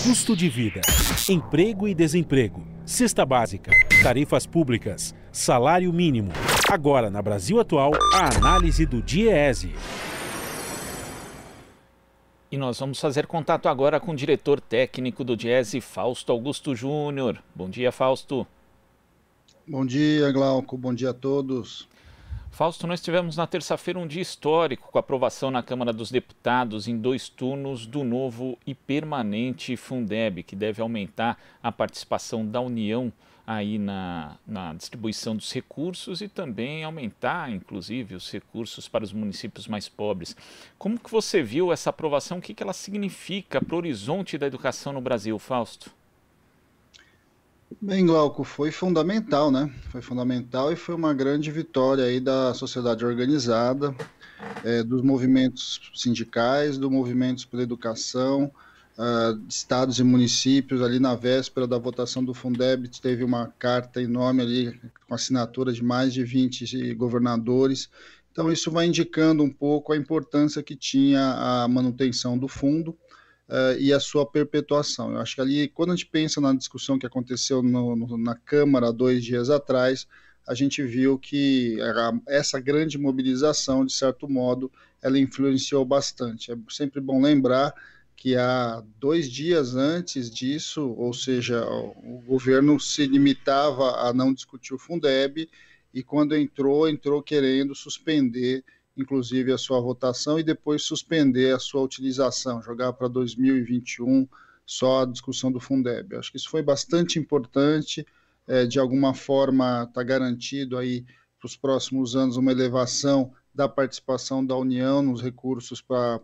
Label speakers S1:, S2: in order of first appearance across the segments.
S1: Custo de vida, emprego e desemprego, cesta básica, tarifas públicas, salário mínimo. Agora, na Brasil Atual, a análise do DIEESE.
S2: E nós vamos fazer contato agora com o diretor técnico do DIEESE, Fausto Augusto Júnior. Bom dia, Fausto.
S3: Bom dia, Glauco. Bom dia a todos.
S2: Fausto, nós tivemos na terça-feira um dia histórico com a aprovação na Câmara dos Deputados em 2 turnos do novo e permanente Fundeb, que deve aumentar a participação da União aí na distribuição dos recursos e também aumentar, inclusive, os recursos para os municípios mais pobres. Como que você viu essa aprovação? O que ela significa para o horizonte da educação no Brasil, Fausto?
S3: Bem, Glauco, foi fundamental, né? Foi fundamental e foi uma grande vitória aí da sociedade organizada, dos movimentos sindicais, dos movimentos pela educação, estados e municípios. Ali na véspera da votação do Fundeb, teve uma carta enorme ali, com assinatura de mais de 20 governadores. Então, isso vai indicando um pouco a importância que tinha a manutenção do fundo, e a sua perpetuação. Eu acho que ali, quando a gente pensa na discussão que aconteceu na Câmara 2 dias atrás, a gente viu que essa grande mobilização, de certo modo, ela influenciou bastante. É sempre bom lembrar que há 2 dias antes disso, ou seja, o governo se limitava a não discutir o Fundeb, e quando entrou querendo suspender inclusive a sua votação, e depois suspender a sua utilização, jogar para 2021 só a discussão do Fundeb. Eu acho que isso foi bastante importante, de alguma forma está garantido aí para os próximos anos uma elevação da participação da União nos recursos para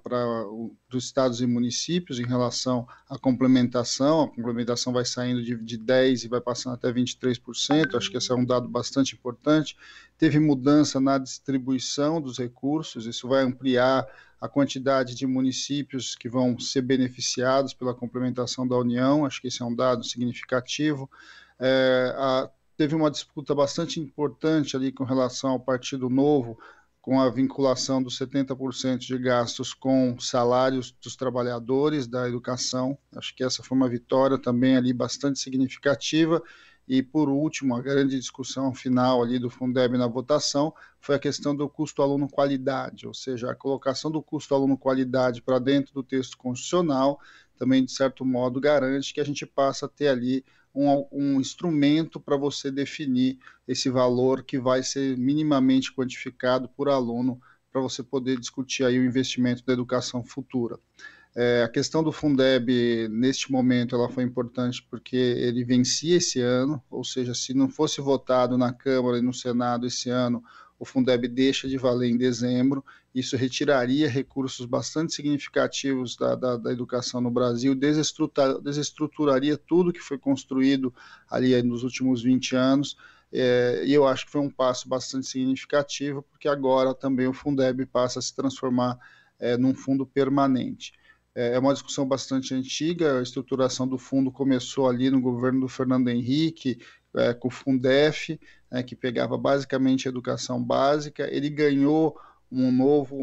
S3: os estados e municípios em relação à complementação. A complementação vai saindo de 10% e vai passando até 23%, acho que esse é um dado bastante importante. Teve mudança na distribuição dos recursos, isso vai ampliar a quantidade de municípios que vão ser beneficiados pela complementação da União, acho que esse é um dado significativo. Teve uma disputa bastante importante ali com relação ao Partido Novo, com a vinculação dos 70% de gastos com salários dos trabalhadores da educação. Acho que essa foi uma vitória também ali bastante significativa. E, por último, a grande discussão final ali do Fundeb na votação foi a questão do custo aluno-qualidade, ou seja, a colocação do custo aluno-qualidade para dentro do texto constitucional também, de certo modo, garante que a gente passa a ter ali um instrumento para você definir esse valor que vai ser minimamente quantificado por aluno para você poder discutir aí o investimento da educação futura. A questão do Fundeb, neste momento, ela foi importante porque ele vencia esse ano, ou seja, se não fosse votado na Câmara e no Senado esse ano, o Fundeb deixa de valer em dezembro. Isso retiraria recursos bastante significativos da educação no Brasil, desestruturaria tudo que foi construído ali nos últimos 20 anos, e eu acho que foi um passo bastante significativo, porque agora também o Fundeb passa a se transformar num fundo permanente. É uma discussão bastante antiga, a estruturação do fundo começou ali no governo do Fernando Henrique, com o Fundef, que pegava basicamente a educação básica. Ele ganhou um novo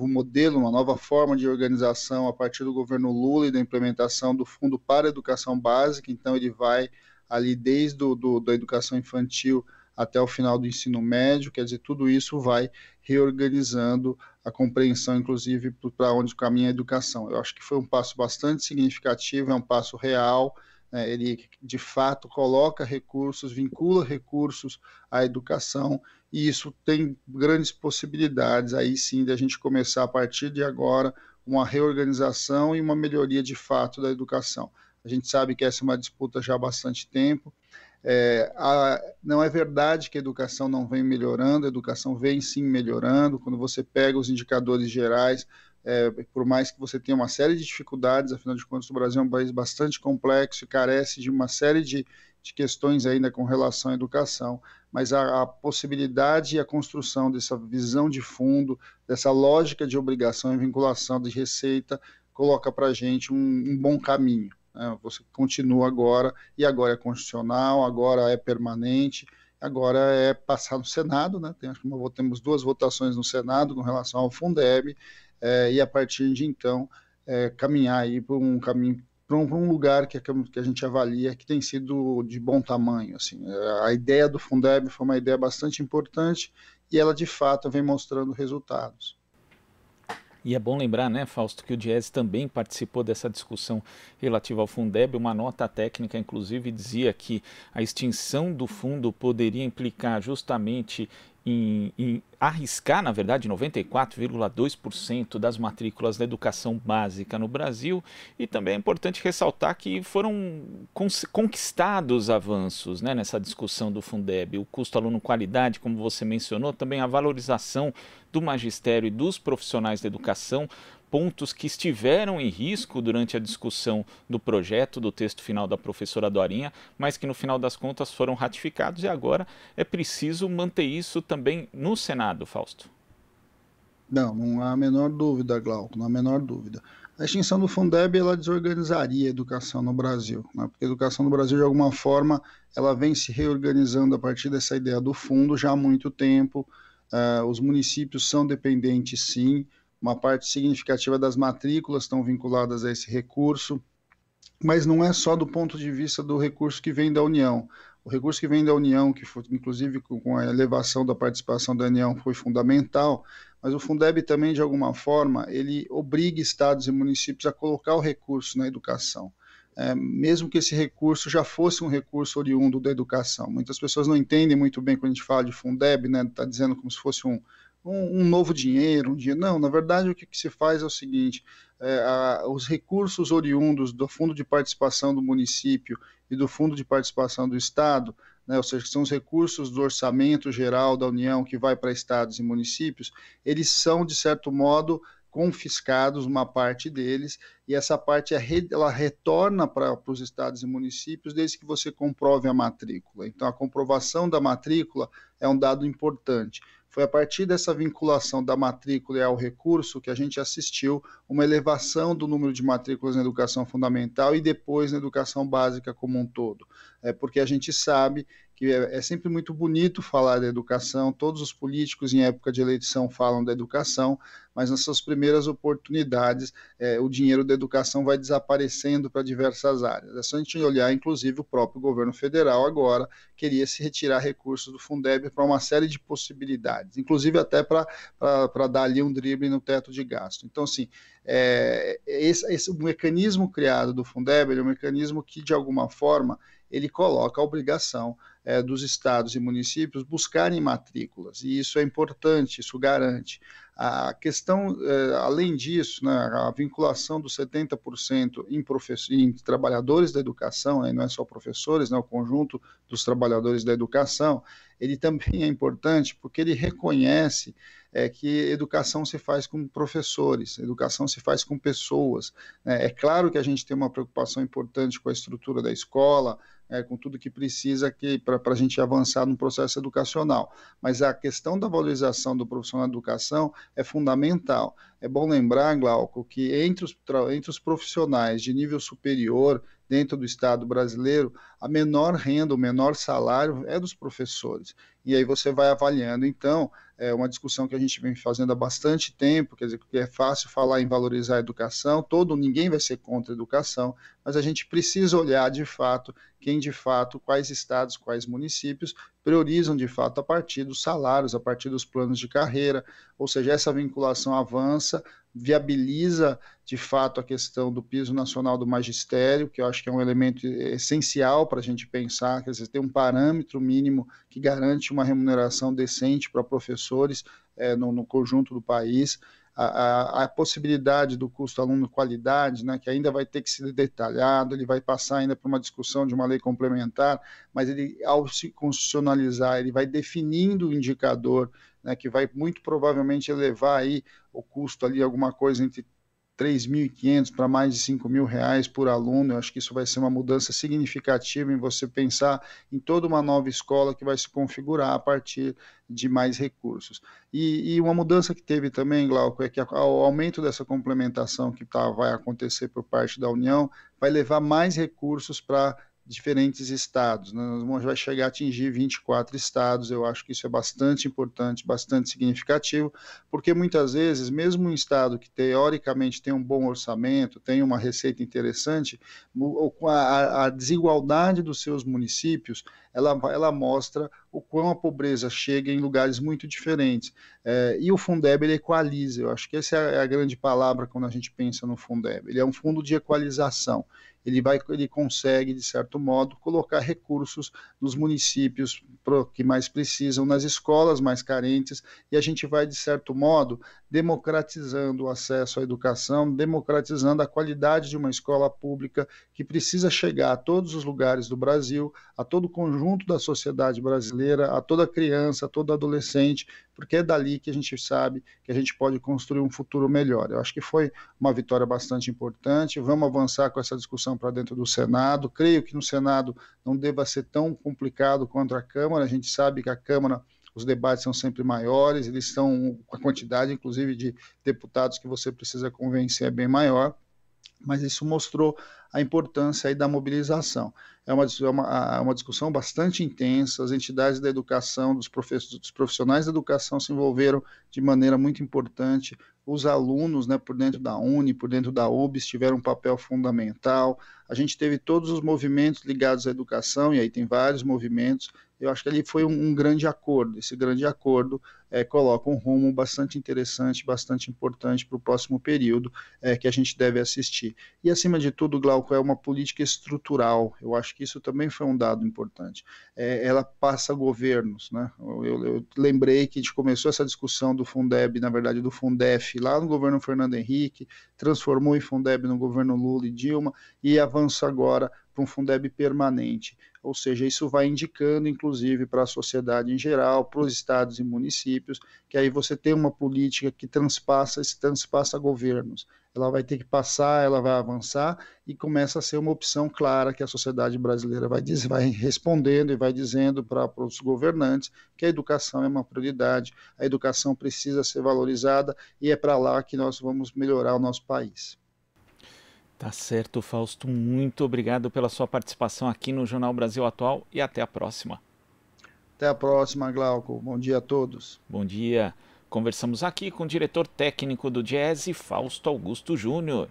S3: modelo, uma nova forma de organização a partir do governo Lula e da implementação do Fundo para a Educação Básica. Então ele vai ali desde da educação infantil até o final do ensino médio, quer dizer, tudo isso vai reorganizando a compreensão, inclusive, para onde caminha a educação. Eu acho que foi um passo bastante significativo, é um passo real, ele, de fato, coloca recursos, vincula recursos à educação, e isso tem grandes possibilidades, aí sim, de a gente começar, a partir de agora, uma reorganização e uma melhoria, de fato, da educação. A gente sabe que essa é uma disputa já há bastante tempo. Não é verdade que a educação não vem melhorando, a educação vem sim melhorando. Quando você pega os indicadores gerais, por mais que você tenha uma série de dificuldades, afinal de contas o Brasil é um país bastante complexo e carece de uma série de questões ainda com relação à educação, mas a possibilidade e a construção dessa visão de fundo, dessa lógica de obrigação e vinculação de receita, coloca para a gente um bom caminho. Você continua agora, e agora é constitucional, agora é permanente, agora é passar no Senado, né? Temos 2 votações no Senado com relação ao Fundeb, e a partir de então caminhar aí por um caminho, para um lugar que a gente avalia que tem sido de bom tamanho. Assim. A ideia do Fundeb foi uma ideia bastante importante e ela, de fato, vem mostrando resultados.
S2: E é bom lembrar, né, Fausto, que o Diese também participou dessa discussão relativa ao Fundeb. Uma nota técnica, inclusive, dizia que a extinção do fundo poderia implicar justamente em arriscar, na verdade, 94,2% das matrículas da educação básica no Brasil. E também é importante ressaltar que foram conquistados avanços, né, nessa discussão do Fundeb. O custo aluno-qualidade, como você mencionou, também a valorização do magistério e dos profissionais da educação, pontos que estiveram em risco durante a discussão do projeto, do texto final da professora Dorinha, mas que no final das contas foram ratificados e agora é preciso manter isso também no Senado, Fausto.
S3: Não há a menor dúvida, Glauco, não há a menor dúvida. A extinção do Fundeb, ela desorganizaria a educação no Brasil, né? Porque a educação no Brasil, de alguma forma, ela vem se reorganizando a partir dessa ideia do fundo já há muito tempo. Os municípios são dependentes, sim. Uma parte significativa das matrículas estão vinculadas a esse recurso, mas não é só do ponto de vista do recurso que vem da União. O recurso que vem da União, que foi, inclusive com a elevação da participação da União, foi fundamental, mas o Fundeb também, de alguma forma, ele obriga estados e municípios a colocar o recurso na educação. Mesmo que esse recurso já fosse um recurso oriundo da educação. Muitas pessoas não entendem muito bem quando a gente fala de Fundeb, né? Está dizendo como se fosse um novo dinheiro, Não, na verdade o que se faz é o seguinte, os recursos oriundos do Fundo de Participação do município e do Fundo de Participação do Estado, né, ou seja, são os recursos do orçamento geral da União que vai para estados e municípios, eles são, de certo modo, confiscados, uma parte deles, e essa parte ela retorna para os estados e municípios desde que você comprove a matrícula. Então, a comprovação da matrícula é um dado importante. Foi a partir dessa vinculação da matrícula ao recurso que a gente assistiu uma elevação do número de matrículas na educação fundamental e depois na educação básica como um todo. Porque a gente sabe que é sempre muito bonito falar da educação, todos os políticos em época de eleição falam da educação, mas nas suas primeiras oportunidades o dinheiro da educação vai desaparecendo para diversas áreas. É só a gente olhar, inclusive o próprio governo federal agora queria se retirar recursos do Fundeb para uma série de possibilidades, inclusive até para dar ali um drible no teto de gasto. Então, assim, esse mecanismo criado do Fundeb é um mecanismo que, de alguma forma, ele coloca a obrigação dos estados e municípios buscarem matrículas, e isso é importante, isso garante. A questão, além disso, né, a vinculação dos 70% em trabalhadores da educação, não é só professores, né, o conjunto dos trabalhadores da educação, ele também é importante porque ele reconhece que educação se faz com professores, educação se faz com pessoas. É claro que a gente tem uma preocupação importante com a estrutura da escola, com tudo que precisa para a gente avançar no processo educacional. Mas a questão da valorização do profissional de educação é fundamental. É bom lembrar, Glauco, que entre os profissionais de nível superior dentro do Estado brasileiro, a menor renda, o menor salário é dos professores. E aí você vai avaliando. Então, é uma discussão que a gente vem fazendo há bastante tempo, quer dizer, que é fácil falar em valorizar a educação, ninguém vai ser contra a educação, mas a gente precisa olhar de fato quais estados, quais municípios priorizam de fato a partir dos salários, a partir dos planos de carreira, ou seja, essa vinculação avança, viabiliza de fato a questão do piso nacional do magistério, que eu acho que é um elemento essencial para a gente pensar, quer dizer, ter um parâmetro mínimo que garante uma remuneração decente para professores no conjunto do país. A possibilidade do custo aluno-qualidade, né, que ainda vai ter que ser detalhado, ele vai passar ainda por uma discussão de uma lei complementar, mas ele, ao se constitucionalizar, ele vai definindo o indicador, né, que vai muito provavelmente elevar aí o custo ali, alguma coisa entre 3.500 para mais de 5.000 reais por aluno. Eu acho que isso vai ser uma mudança significativa em você pensar em toda uma nova escola que vai se configurar a partir de mais recursos. E uma mudança que teve também, Glauco, é que o aumento dessa complementação que vai acontecer por parte da União vai levar mais recursos para diferentes estados, né? Nós vai chegar a atingir 24 estados. Eu acho que isso é bastante importante, bastante significativo, porque muitas vezes, mesmo um estado que teoricamente tem um bom orçamento, tem uma receita interessante, a desigualdade dos seus municípios, ela mostra o quão a pobreza chega em lugares muito diferentes. E o Fundeb, ele equaliza. Eu acho que essa é a grande palavra quando a gente pensa no Fundeb. Ele é um fundo de equalização. Ele consegue, de certo modo, colocar recursos nos municípios que mais precisam, nas escolas mais carentes, e a gente vai, de certo modo, democratizando o acesso à educação, democratizando a qualidade de uma escola pública que precisa chegar a todos os lugares do Brasil, a todo o conjunto da sociedade brasileira, a toda criança, a todo adolescente, porque é dali que a gente sabe que a gente pode construir um futuro melhor. Eu acho que foi uma vitória bastante importante. Vamos avançar com essa discussão para dentro do Senado. Creio que no Senado não deva ser tão complicado quanto a Câmara. A gente sabe que a Câmara, os debates são sempre maiores, eles estão, a quantidade, inclusive, de deputados que você precisa convencer é bem maior, mas isso mostrou a importância aí da mobilização. É uma discussão bastante intensa, as entidades da educação, dos profissionais da educação se envolveram de maneira muito importante, os alunos, né, por dentro da Uni, por dentro da UBS, tiveram um papel fundamental, a gente teve todos os movimentos ligados à educação, e aí tem vários movimentos. Eu acho que ali foi um grande acordo. Esse grande acordo coloca um rumo bastante interessante, bastante importante para o próximo período que a gente deve assistir. E, acima de tudo, Glauco, é uma política estrutural. Eu acho que isso também foi um dado importante. Ela passa governos, né? Eu lembrei que a gente começou essa discussão do Fundeb, na verdade do Fundef, lá no governo Fernando Henrique, transformou em Fundeb no governo Lula e Dilma, e avança agora para um Fundeb permanente. Ou seja, isso vai indicando, inclusive, para a sociedade em geral, para os estados e municípios, que aí você tem uma política que transpassa governos. Ela vai ter que passar, ela vai avançar e começa a ser uma opção clara que a sociedade brasileira vai respondendo e vai dizendo para os governantes que a educação é uma prioridade, a educação precisa ser valorizada e é para lá que nós vamos melhorar o nosso país.
S2: Tá certo, Fausto. Muito obrigado pela sua participação aqui no Jornal Brasil Atual e até a próxima.
S3: Até a próxima, Glauco. Bom dia a todos.
S2: Bom dia. Conversamos aqui com o diretor técnico do Diese, Fausto Augusto Júnior.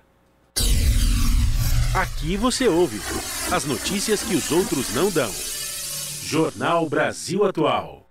S1: Aqui você ouve as notícias que os outros não dão. Jornal Brasil Atual.